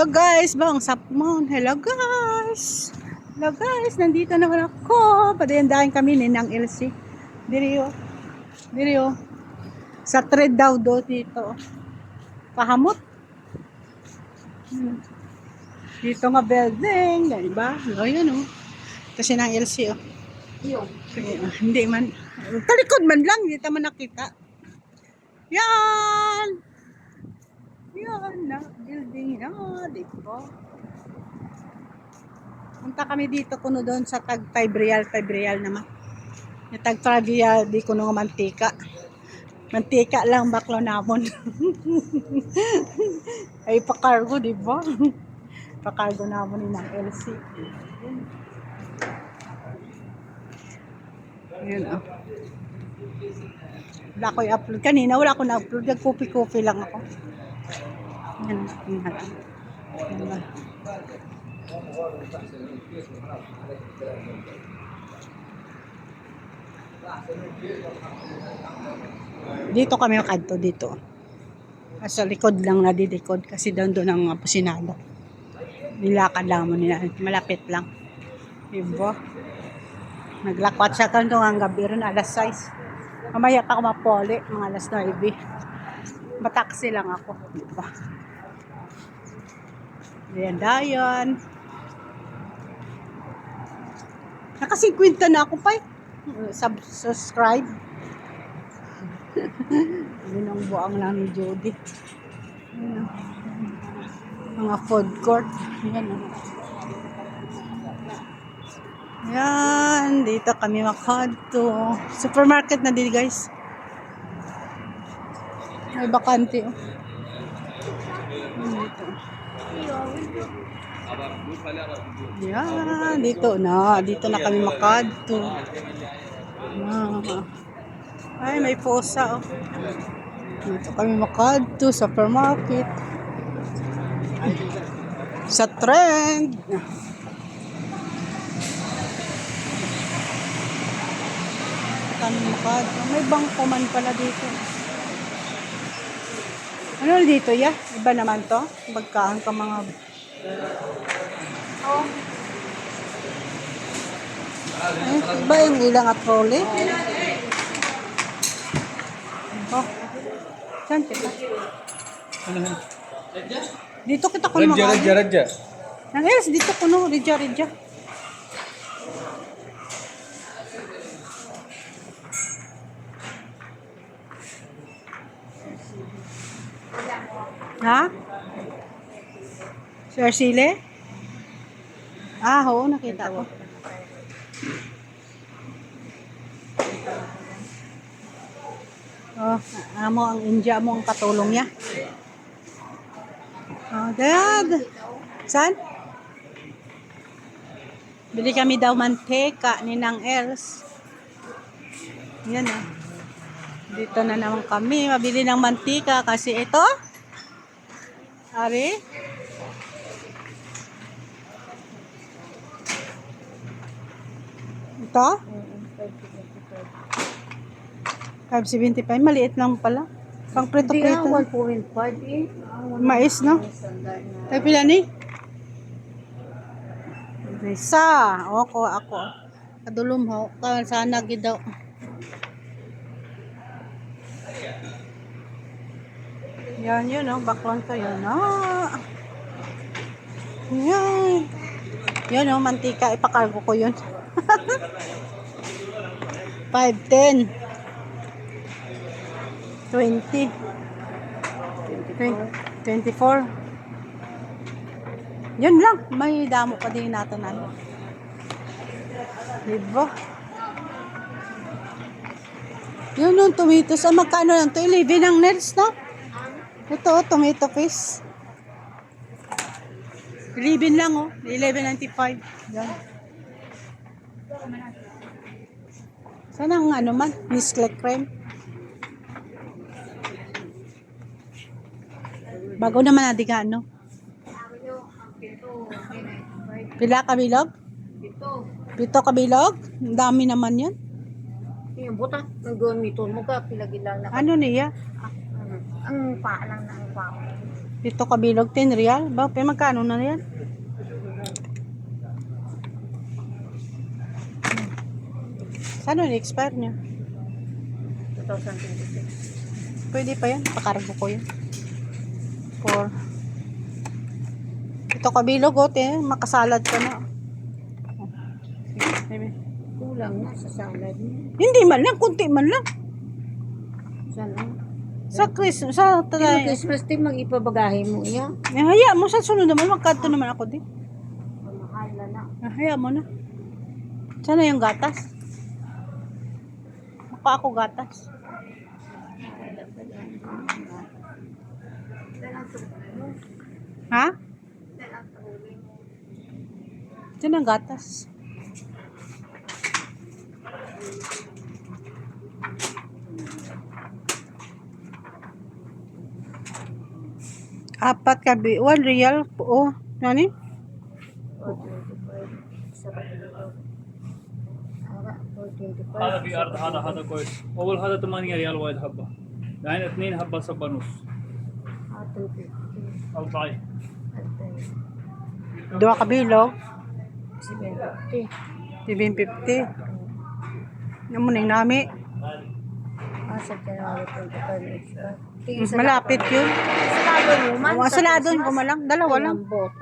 So guys, bang sapmon. Hello guys. Hello guys, nandito naman ako. Padayandahan kami ni Nang Elsie. Diriyo. Diriyo. Sa trade daw do dito. Pahamot. Dito nga building, di ba? O yun oh. Kasi Nang Elsie oh. Hindi man. Talikod man lang, hindi man nakita. Yan. Yan na, building na, di ba? Punta kami dito kuno doon sa tag 5 real naman. Yung tag 5 real, di kuno nga mantika. Mantika lang baklo namon. Ay pakargo, di ba? Pakargo namon ni Nang Elsie. Ayun oh. Wala ko i-upload. Kanina wala ko na-upload. Nag-copy-copy lang ako. Yan. Yan. Dito kami makadto dito. Sa likod lang nadidikod kasi doon ang apusinado. Nilakad lang mo nila. Malapit lang. Diba? Naglakwat siya kanto ang gabi ron alas 6. Mamaya pa ako mapoli mga alas 9. Mataksi lang ako. Diba? Dayan. Naka-50 na ako pa. Subscribe. Yun ang buang lang ni Jody. Mga food court. Yan. Dito kami makadto. Supermarket na din guys. May bakante oh. Dito. Yan, dito na kami makadto. Ay, may posa oh. Dito kami makadto sa supermarket. Sa trend. Kami makadto. May bangko man pala dito. Ano dito ya? Iba naman to. Bagkaan ka mga... Oh. Ay, iba yung ilang at trolley. Oh. Saan kita? Dito kita kuno mga... Raja. Nang Elsie, dito kuno. Reja. Ha? Sir Sile? Ah, oo, nakita ko. Oh, amo ang India mo ang katulong niya. Oh, Dad. Saan? Bili kami daw manteka ni Nang Els. Yan oh. Dito na naman kami mabili ng mantika kasi ito. Ari. Ito? 5.75. Maliit lang pala. Pang prito-prito. 1.5 eh. Mais, no? Tayo pila ni? Isa. Ako. Kadulom ho. Sana gidaw. Yan yun, no? Baklon ko yun, no? Yan. Yan, no? Mantika. Ipakargo ko yun. 5, 10. 20. 24. Yun lang. May damo pa din natin. Diba? Yun yung tomatoes. Magkano lang ito? 11 ang nails, no? Ito, tomato paste. 11 lang, oh. 11.95. Yan. Saan ang ano man? Nestle cream. Bago naman natin ka, ano? Pila kabilog? 7 kabilog? Ang dami naman yan. Yung buta, nag-gamiton mo ka, pilagin lang na. Ano niya? Ang paa lang ng paa. Dito kabilog, 10 real. Ba, magkano na yan? Saan yung expire niya? 2026. Pwede pa yan. Pakargo ko yan. For ito kabilog, makasalad ka na. Sige, Kulang na sa salad mo. hindi man lang, kunti man lang. Saan lang? Sa Christmas, sa Pero tatay. Christmas din, mag-ipabagahe mo iya. Haya mo, sa sunod naman, magkanto naman ako din. Mahal na na. Haya mo na. Sana yung gatas. Maka ako gatas. Ha? Diyan ang gatas. Apat kabi, 1 real. Oh, nani? 425. هذا في ارض هذا كويس اول هذا 8 ريال واحد حبه يعني 2 حبه صبا نص 250. او ضعيف Dua kabilog. 750. 750. Namun yung nami. Sa January 25 extra. Malapit yun. Salado mo man. Masaladon ko malang. Dalawa lang. Boto.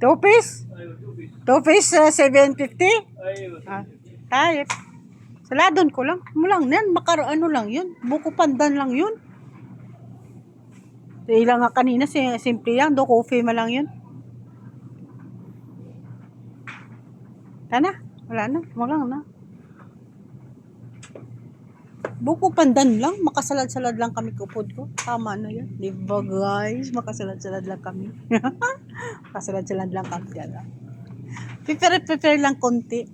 2 piece? 2 piece, 750? ايوه Ah, tayo. Saladon ko lang. Mulang yan. Ano lang yun. Buko pandan lang yun. Ilang nga kanina, simple yan. Do coffee ma lang yun. Tana. Wala na. Walang na. Buko pandan lang. Makasalad-salad lang kami kupod ko. Tama na yan. Diba guys? Makasalad-salad lang kami. Makasalad-salad lang kami. Prepare lang konti.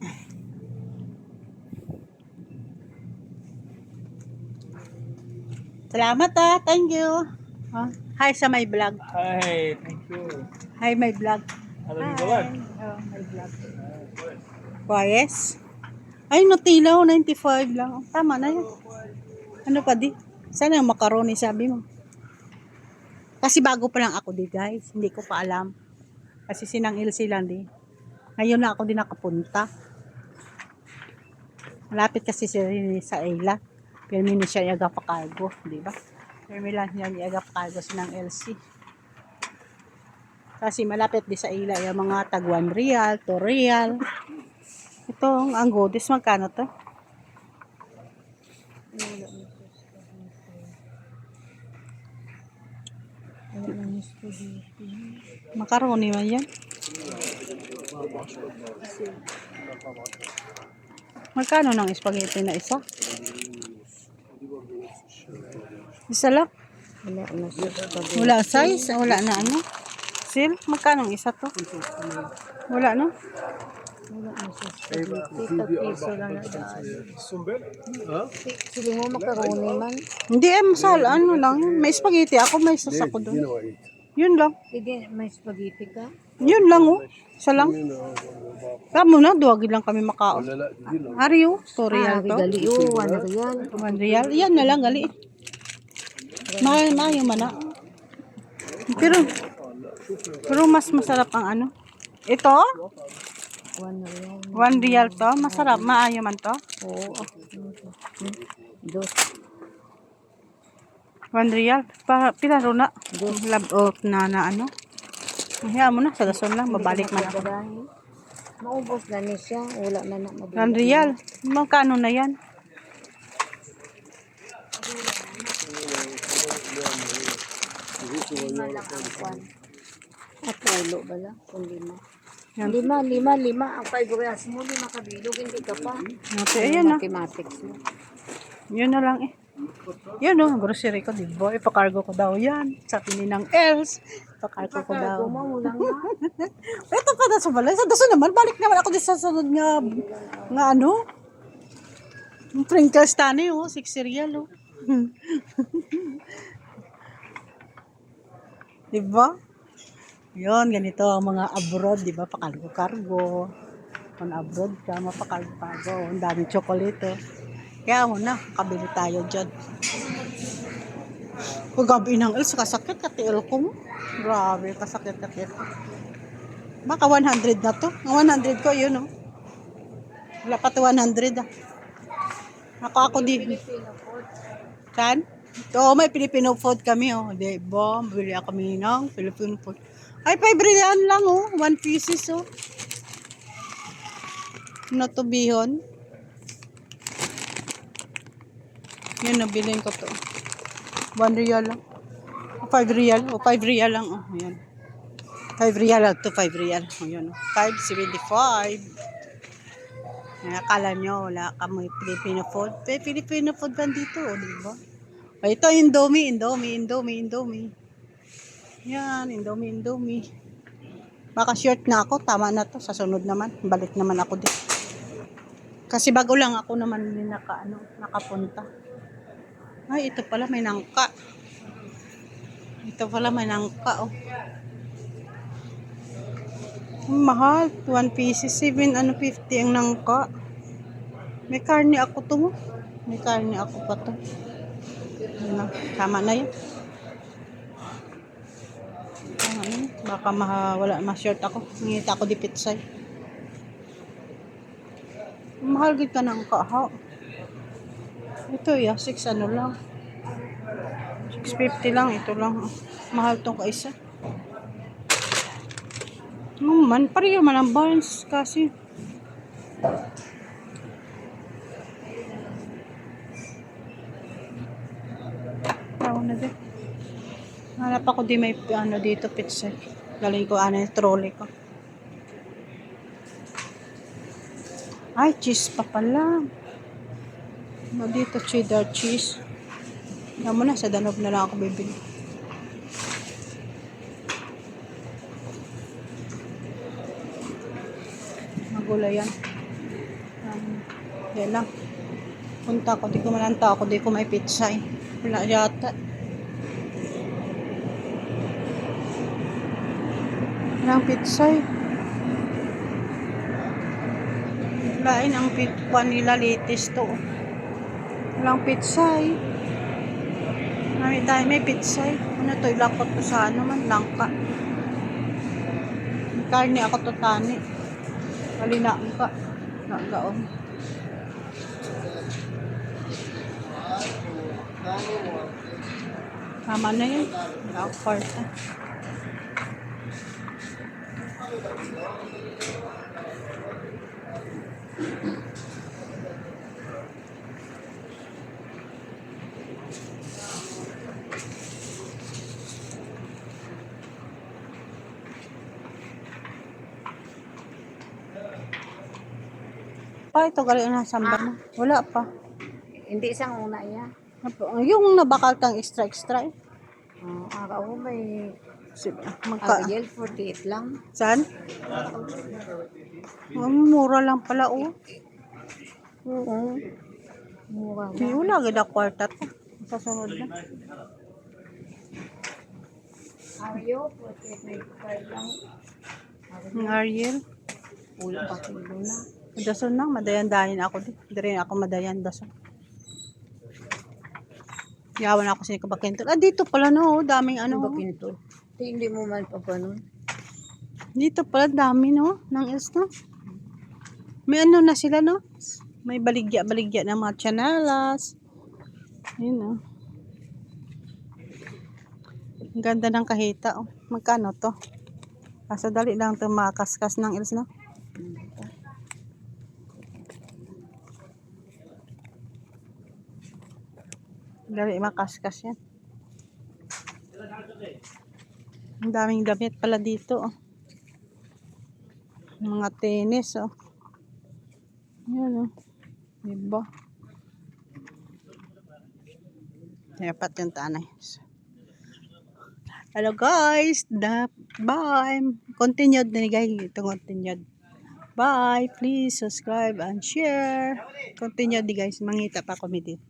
Salamat Thank you. Hi sa my vlog. هاي ثانك يو Hi my vlog. هذا من زمان Oh, my vlog. Yes. Ay, Nutella, 95 lang. Tama na yun. Ano pa di? Sana yung macaroni sabi mo. Kasi bago pa lang ako di guys. Hindi ko pa alam. Kasi sinang Ilse lang di. Ngayon na ako din nakapunta. Malapit kasi sa Ayla. Pero mini siya iaga pa cargo. Di ba? Pero lang niya iaga pa cargo sinang Elsie. Kasi malapit di sa Ayla. Yung mga tag 1 real, 2 real. Ito, ang godis, magkano to? Macaroni man yan. Magkano ng spaghetti na isa? Isa lang? Wala na siya. Wala size? Wala na ano? Sil? Magkano ang isa to? Wala no? Wala na siya. Piso lang na daan. Sige mo makaroni man. Hindi masal. Ano lang yun? May spaghetti ako, may sauce ako doon. Yun lang. Hindi, may spaghetti ka. Yun lang oh. Isa lang. Kamo na, duwagi lang kami makaon. Ariyo, 2 real to. Gali o, 1 real. 1 real. Yan na lang, gali. Maayo man na. Pero mas masarap ang ano. Ito, 1 real. 1 real to. Masarap, maayo man to. Oo. Dos. 1 real. Pilaro na. Lab off na ano. Hayaan mo na, sa dason lang. Babalik man ako. Maubos na ni siya. Wala na na. 1 real. Magkano na yan? Lima lang ang kwan. At ulo bala. Kung lima. Yan. Lima. Ang 5 reals mo, 5 kabilog. Hindi ka pa. Okay, ayan na. Mathematics mo. Yun na lang eh. Yun oh, grocery ko, diba? Ipakargo ko daw yan. Sa pininang else. Ipakargo ko daw. Lang na. Ito pa na sa balay. Sa daso naman, balik naman ako din sa sunod nga ano. Yung Pringles tani oh, 6 real oh. Diba? Yun, ganito ang mga abroad, diba? Pakargo-kargo. Kung abroad ka, mapakargo-kargo. Ang daming chocolate. Kaya mo na, kabili tayo dyan. Pagabi ng il, kasakit katiil ko mo. Grabe, kasakit katiil ko. Baka 100 na to. Ang 100 ko, yun, oh. Wala pa to 100, ah. Ako di. Saan? Oo, may Filipino food kami, oh. Diba? Bili kami ng Filipino food. Ay, 5 real lang, oh. 1 pieces, oh. Natubihon. Yun, nabilin ko to. 1 real lang. 5 real. O, 5 real lang, oh. Ayan. 5 real lang to 5 real. Ayan, oh. 5.75. Akala nyo, wala kami Filipino food. Filipino food ba dito, oh, diba? O, ito, Indomie. Yan, Indomie. Baka short na ako. Tama na to. Sa sunod naman. Balik naman ako din. Kasi bago lang ako naman din nakapunta. Ay, ito pala may nangka. Oh. Ang mahal. 1 pieces. 7.50 ang nangka. May karne ako to mo. May karne ako pa to. Tama na yun. Baka ma-short ako. Ngita ako di pitsay. Mahal gid ka ng kahaw. Ito 6 ano lang. 6.50 lang. Ito lang. Mahal tong kaisa. Man, pareho man ang Barnes kasi. Tawag na din. Hanap ako di may dito pizza. Galing ko yung trolley ko. Ay, cheese pa pala. Dito cheddar cheese. Alam mo na, sa Danube na lang ako bibili. Magulay yan. Yan lang. Punta ko, di ko malanta ako, di ko may pizza eh. Wala yata. Walang pizza eh. Lain ang pizza nila latest to. Walang pizza eh. May pizza eh. Ano to, ilakot to sa langka. Karne ako to tani. Malinaan ka. Nagaon. Tama na yun. Wala ako kwarta. Pa, ito galing na samba na. Wala pa. Hindi isang una yan. Yung nabakal kang extra eh. Araw may Magka. Ariel 48 lang. Saan? Mura lang pala, oh. Oo. Mura Di na. wala ganda kwarta to. Sa sunod na. Ariel 48 may card lang. Ang Ariel. Ulo pa kilo na. Dason lang, madayan-dayan ako din. Hindi rin ako madayan, dason. Yawan ako sa Kabakinto. Dito pala no, daming Ano ba kinito? Hindi mo man pa nun. Dito pala dami no, ng is no. May na sila no. May baligya ng mga chanelas. Yun no. Ang ganda ng kahita oh. Magkano to? Kaso dali lang to makaskas ng is no. Dali makaskas yan. Ang daming damit pala dito oh. Mga tennis oh. Yan oh. Diba? Dapat yung tanay. Hello guys. Bye. Continued na guys. Ito continued. Bye. Please subscribe and share. Continued guys. Mangita pa kami dito.